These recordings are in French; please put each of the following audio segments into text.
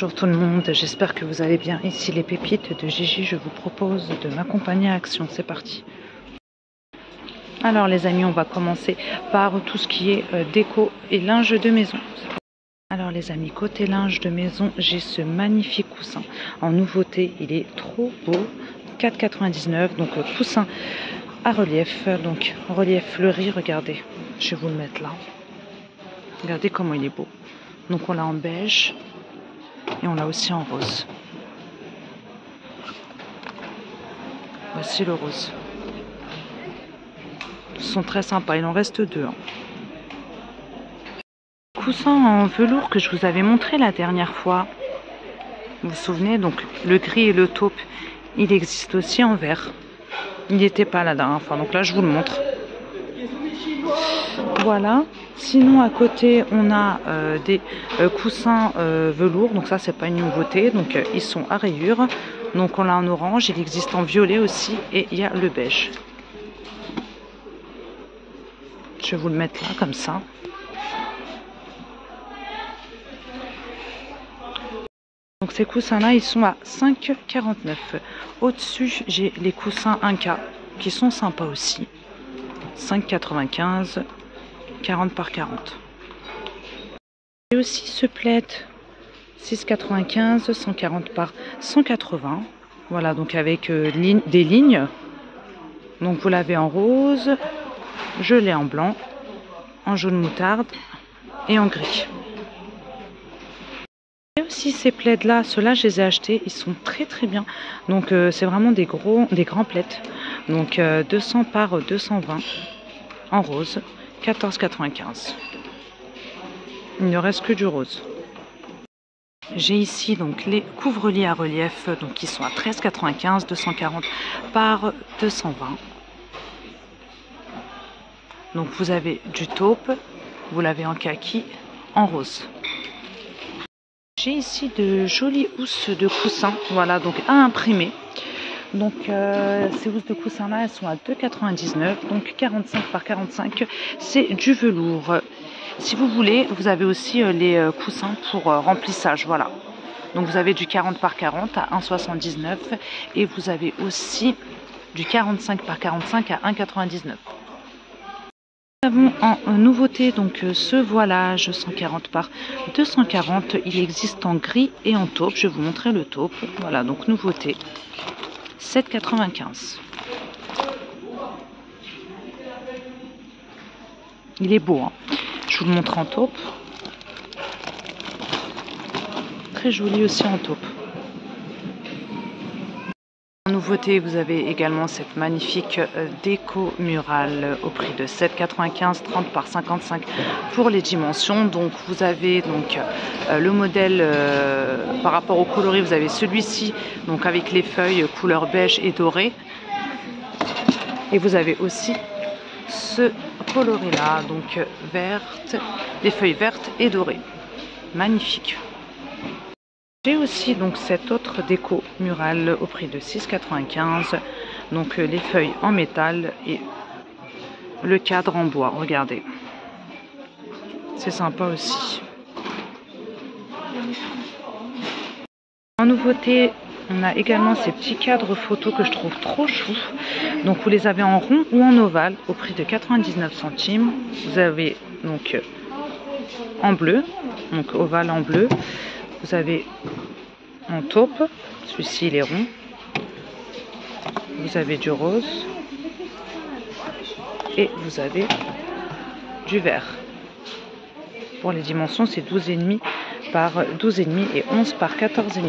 Bonjour tout le monde, j'espère que vous allez bien. Ici les pépites de Gigi, je vous propose de m'accompagner à Action. C'est parti. Alors les amis, on va commencer par tout ce qui est déco et linge de maison. Alors les amis, côté linge de maison, j'ai ce magnifique coussin en nouveauté. Il est trop beau, 4,99 €, donc coussin à relief, donc relief fleuri. Regardez, je vais vous le mettre là. Regardez comment il est beau. Donc on l'a en beige. Et on l'a aussi en rose. Voici le rose. Ils sont très sympas, il en reste deux. Coussin en velours que je vous avais montré la dernière fois. Vous vous souvenez, donc le gris et le taupe, il existe aussi en vert. Il n'était pas la dernière fois, donc là je vous le montre. Voilà. Sinon à côté on a des coussins velours, donc ça c'est pas une nouveauté, donc ils sont à rayures. Donc on l'a en orange, il existe en violet aussi et il y a le beige. Je vais vous le mettre là comme ça. Donc ces coussins là ils sont à 5,49 €. Au-dessus j'ai les coussins 1K qui sont sympas aussi. 5,95 €. 40 par 40. Et aussi ce plaid 6,95 €, 140 par 180. Voilà, donc avec des lignes. Donc vous l'avez en rose, je l'ai en blanc, en jaune moutarde et en gris. Et aussi ces plaids là, ceux-là je les ai achetés, ils sont très bien. Donc c'est vraiment des grands plaids. Donc 200 par 220 en rose. 14,95 €. Il ne reste que du rose. J'ai ici donc les couvre-lits à relief, donc qui sont à 13,95 €, 240 par 220. Donc vous avez du taupe, vous l'avez en kaki, en rose. J'ai ici de jolies housses de coussins, voilà, donc à imprimer. Donc ces housses de coussins là elles sont à 2,99 €, donc 45 par 45, c'est du velours. Si vous voulez, vous avez aussi les coussins pour remplissage, voilà. Donc vous avez du 40 par 40 à 1,79 € et vous avez aussi du 45 par 45 à 1,99 €. Nous avons en nouveauté donc ce voilage 140 par 240, il existe en gris et en taupe. Je vais vous montrer le taupe, voilà, donc nouveauté. 7,95 €. Il est beau, hein. Je vous le montre en taupe. Très joli aussi en taupe. En nouveauté, vous avez également cette magnifique déco murale au prix de 7,95 €, 30 par 55 pour les dimensions. Donc vous avez donc le modèle par rapport au coloris, vous avez celui-ci donc avec les feuilles couleur beige et dorée. Et vous avez aussi ce coloris là, donc verte, les feuilles vertes et dorées. Magnifique. J'ai aussi donc cette autre déco murale au prix de 6,95 €. Donc les feuilles en métal et le cadre en bois. Regardez. C'est sympa aussi. En nouveauté, on a également ces petits cadres photos que je trouve trop chou. Donc vous les avez en rond ou en ovale au prix de 99 centimes. Vous avez donc en bleu, donc ovale en bleu. Vous avez en taupe, celui-ci il est rond. Vous avez du rose et vous avez du vert. Pour les dimensions, c'est 12,5 par 12,5 et 11 par 14,5.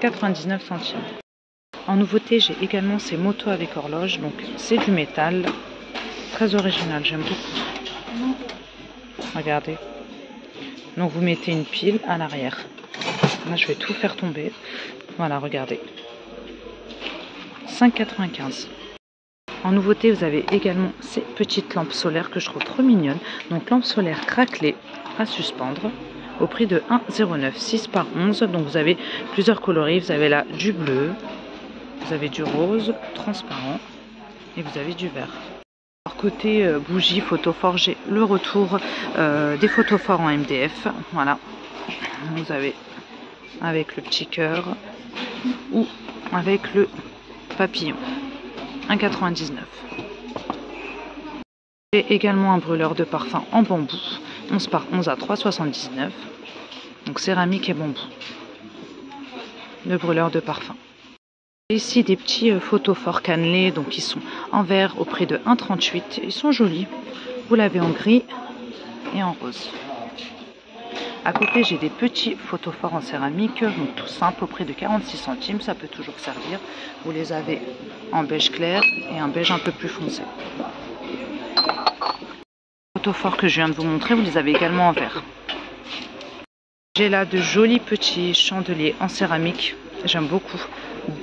99 centimes. En nouveauté, j'ai également ces motos avec horloge, donc c'est du métal, très original, j'aime beaucoup. Regardez. Donc vous mettez une pile à l'arrière. Là, je vais tout faire tomber. Voilà, regardez. 5,95 €. En nouveauté, vous avez également ces petites lampes solaires que je trouve trop mignonnes. Donc lampes solaires craquelées à suspendre au prix de 1,09 €, 6 par 11. Donc vous avez plusieurs coloris. Vous avez là du bleu, vous avez du rose transparent et vous avez du vert. Alors, côté bougie photophore, j'ai le retour des photophores en MDF. Voilà, vous avez avec le petit cœur ou avec le papillon. 1,99 €. J'ai également un brûleur de parfum en bambou, 11 par 11 à 3,79 €. Donc céramique et bambou. Le brûleur de parfum. J'ai ici des petits photophores cannelés, donc ils sont en vert au prix de 1,38 €. Ils sont jolis. Vous l'avez en gris et en rose. À côté, j'ai des petits photophores en céramique, donc tout simple au prix de 46 centimes. Ça peut toujours servir. Vous les avez en beige clair et un beige un peu plus foncé. Les photophores que je viens de vous montrer, vous les avez également en vert. J'ai là de jolis petits chandeliers en céramique. J'aime beaucoup.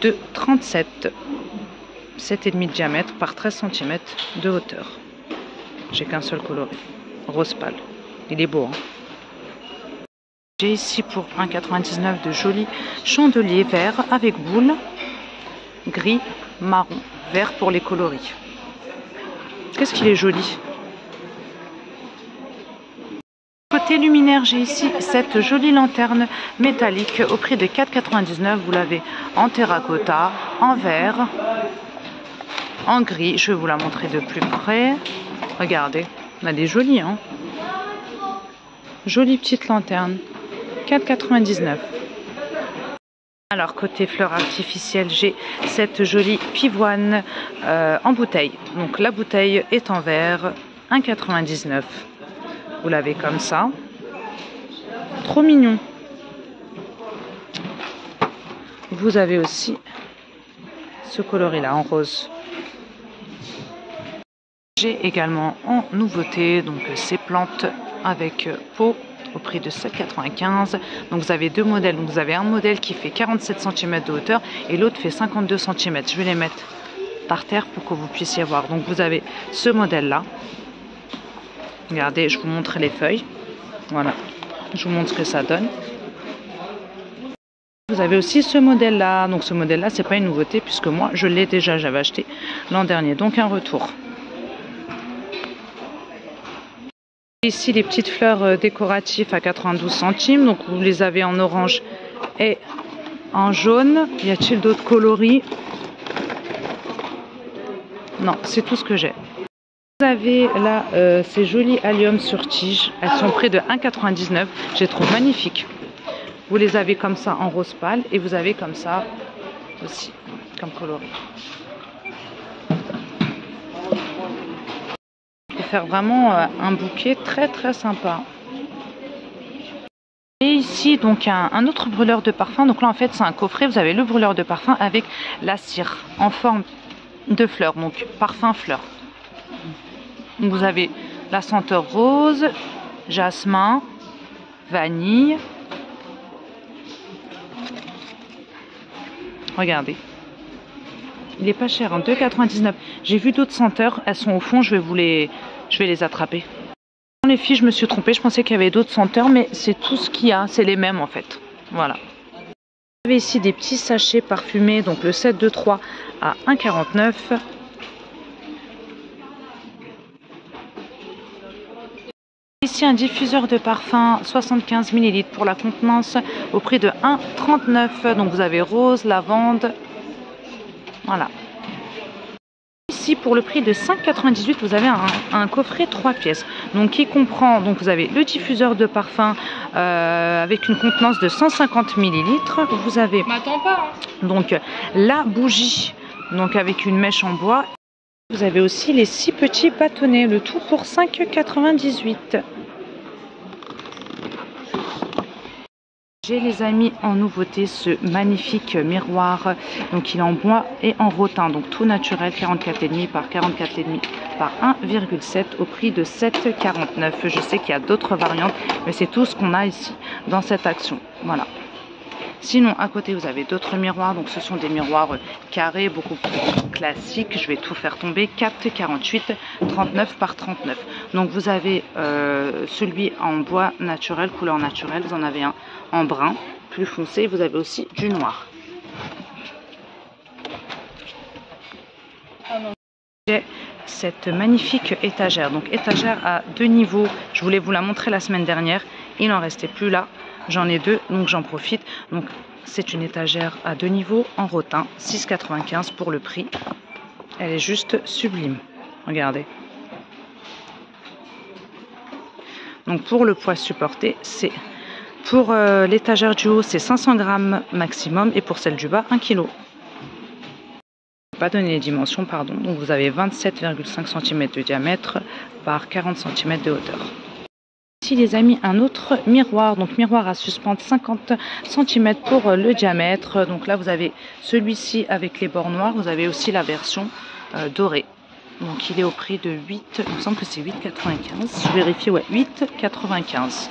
De 37, 7,5 de diamètre par 13 cm de hauteur. J'ai qu'un seul coloris. Rose pâle. Il est beau, hein. J'ai ici pour 1,99 € de jolis chandeliers verts avec boule, gris, marron, vert pour les coloris. Qu'est-ce qu'il est joli. Côté luminaire, j'ai ici cette jolie lanterne métallique au prix de 4,99 €. Vous l'avez en terracotta, en vert, en gris. Je vais vous la montrer de plus près. Regardez, elle est jolie, hein. Jolie petite lanterne. 4,99 €. Alors côté fleurs artificielles, j'ai cette jolie pivoine en bouteille. Donc la bouteille est en verre, 1,99 €. Vous l'avez comme ça. Trop mignon. Vous avez aussi ce coloris là en rose. J'ai également en nouveauté donc ces plantes avec pot au prix de 7,95 €. Donc vous avez deux modèles. Donc vous avez un modèle qui fait 47 cm de hauteur et l'autre fait 52 cm. Je vais les mettre par terre pour que vous puissiez voir. Donc vous avez ce modèle là. Regardez, je vous montre les feuilles. Voilà, je vous montre ce que ça donne. Vous avez aussi ce modèle là. Donc ce modèle là, c'est pas une nouveauté puisque moi je l'ai déjà, j'avais acheté l'an dernier. Donc un retour. Ici les petites fleurs décoratives à 92 centimes. Donc vous les avez en orange et en jaune. Y a-t-il d'autres coloris? Non, c'est tout ce que j'ai. Vous avez là ces jolis alliums sur tige. Elles sont près de 1,99 €. Je les trouve magnifiques. Vous les avez comme ça en rose pâle et vous avez comme ça aussi comme coloris. Pour faire vraiment un bouquet très très sympa. Et ici donc un autre brûleur de parfum. Donc là en fait c'est un coffret. Vous avez le brûleur de parfum avec la cire en forme de fleurs. Donc parfum fleur. Vous avez la senteur rose, jasmin, vanille. Regardez. Il est pas cher, hein, 2,99 €. J'ai vu d'autres senteurs, elles sont au fond, je vais les attraper. Dans les filles, je me suis trompée, je pensais qu'il y avait d'autres senteurs, mais c'est tout ce qu'il y a, c'est les mêmes en fait. Voilà. Vous avez ici des petits sachets parfumés, donc le set de 3 à 1,49 €. Ici un diffuseur de parfum 75 ml pour la contenance au prix de 1,39 €. Donc vous avez rose, lavande. Voilà. Ici pour le prix de 5,98 €, vous avez un coffret 3 pièces. Donc qui comprend, donc vous avez le diffuseur de parfum avec une contenance de 150 ml. Vous avez donc la bougie donc avec une mèche en bois. Vous avez aussi les 6 petits bâtonnets, le tout pour 5,98 €. J'ai les amis en nouveauté ce magnifique miroir, donc il est en bois et en rotin, donc tout naturel, 44,5 par 44,5 par 1,7 au prix de 7,49 €. Je sais qu'il y a d'autres variantes, mais c'est tout ce qu'on a ici dans cette action. Voilà. Sinon, à côté, vous avez d'autres miroirs. Donc, ce sont des miroirs carrés, beaucoup plus classiques. Je vais tout faire tomber. 4,48, 39 par 39. Donc, vous avez celui en bois naturel, couleur naturelle. Vous en avez un en brun, plus foncé. Vous avez aussi du noir. J'ai cette magnifique étagère. Donc, étagère à 2 niveaux. Je voulais vous la montrer la semaine dernière. Il n'en restait plus là. J'en ai deux, donc j'en profite. Donc c'est une étagère à 2 niveaux en rotin, 6,95 pour le prix. Elle est juste sublime. Regardez. Donc pour le poids supporté, c'est pour l'étagère du haut, c'est 500 grammes maximum et pour celle du bas, 1 kg. Pas donné les dimensions, pardon. Donc vous avez 27,5 cm de diamètre par 40 cm de hauteur. Ici les amis, un autre miroir, donc miroir à suspendre 50 cm pour le diamètre. Donc là vous avez celui-ci avec les bords noirs, vous avez aussi la version dorée. Donc il est au prix de 8, il me semble que c'est 8,95. Je vérifie, ouais, 8,95.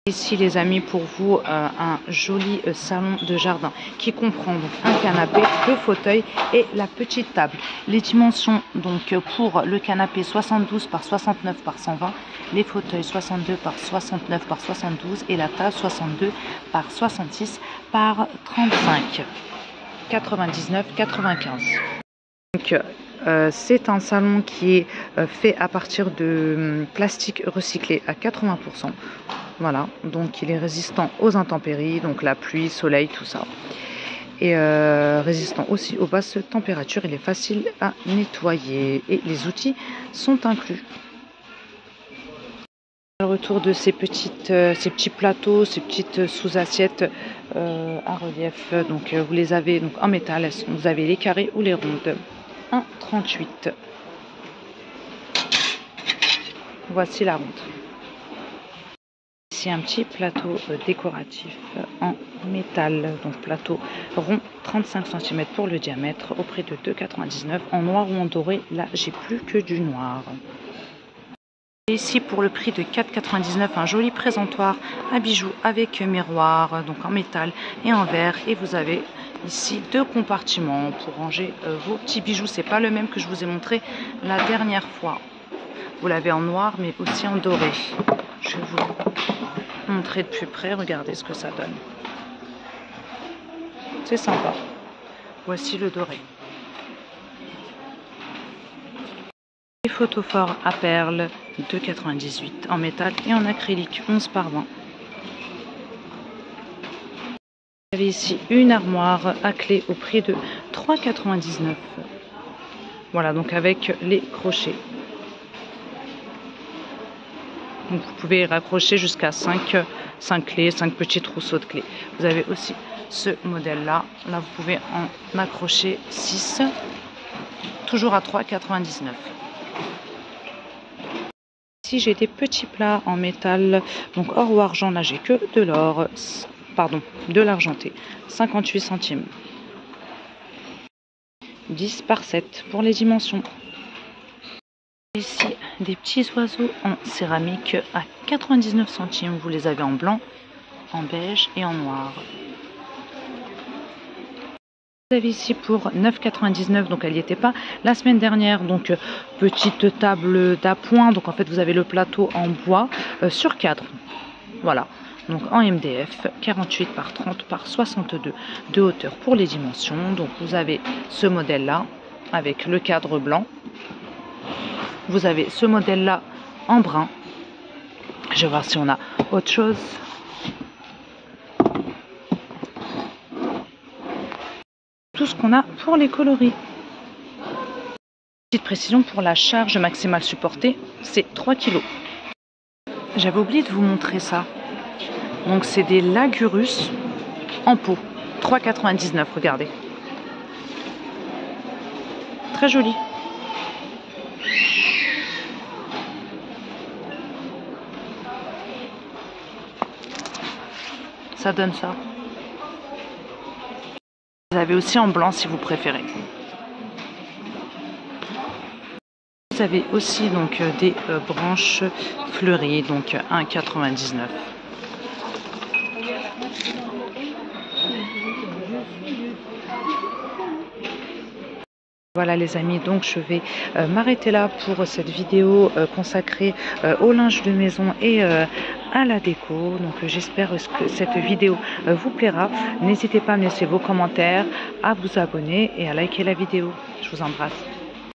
Ici les amis, pour vous un joli salon de jardin qui comprend donc un canapé, 2 fauteuils et la petite table. Les dimensions donc pour le canapé 72 par 69 par 120, les fauteuils 62 par 69 par 72 et la table 62 par 66 par 35, 99,95. Donc c'est un salon qui est fait à partir de plastique recyclé à 80%. Voilà, donc il est résistant aux intempéries, donc la pluie, soleil, tout ça. Et résistant aussi aux basses températures, il est facile à nettoyer et les outils sont inclus. Le retour de ces petits plateaux, ces petites sous-assiettes à relief, donc vous les avez donc en métal, vous avez les carrés ou les rondes. 1,38. Voici la ronde. Ici un petit plateau décoratif en métal, donc plateau rond, 35 cm pour le diamètre, au prix de 2,99 en noir ou en doré. Là j'ai plus que du noir. Et ici pour le prix de 4,99 un joli présentoir à bijoux avec miroir, donc en métal et en verre, et vous avez ici 2 compartiments pour ranger vos petits bijoux. C'est pas le même que je vous ai montré la dernière fois. Vous l'avez en noir mais aussi en doré. Je vais vous montrer de plus près, regardez ce que ça donne. C'est sympa. Voici le doré. Les photophores à perles, 2,98 en métal et en acrylique, 11 par 20. Vous avez ici une armoire à clé au prix de 3,99. Voilà, donc avec les crochets. Donc vous pouvez raccrocher jusqu'à 5 clés, 5 petits trousseaux de clés. Vous avez aussi ce modèle-là. Là, vous pouvez en accrocher 6, toujours à 3,99. Ici, j'ai des petits plats en métal, donc or ou argent. Là, j'ai que de l'or, pardon, de l'argenté, 58 centimes. 10 par 7 pour les dimensions. Ici, des petits oiseaux en céramique à 99 centimes. Vous les avez en blanc, en beige et en noir. Vous avez ici pour 9,99, donc elle n'y était pas la semaine dernière. Donc petite table d'appoint. Donc en fait, vous avez le plateau en bois sur cadre. Voilà. Donc en MDF, 48 par 30 par 62 de hauteur pour les dimensions. Donc vous avez ce modèle-là avec le cadre blanc. Vous avez ce modèle-là en brun. Je vais voir si on a autre chose. Tout ce qu'on a pour les coloris. Petite précision pour la charge maximale supportée, c'est 3 kg. J'avais oublié de vous montrer ça. Donc c'est des Lagurus en pot. 3,99, regardez. Très joli. Ça donne ça. Vous avez aussi en blanc si vous préférez. Vous avez aussi donc des branches fleuries, donc 1,99. Voilà les amis, donc je vais m'arrêter là pour cette vidéo consacrée au linge de maison et à la déco. Donc j'espère que cette vidéo vous plaira. N'hésitez pas à me laisser vos commentaires, à vous abonner et à liker la vidéo. Je vous embrasse.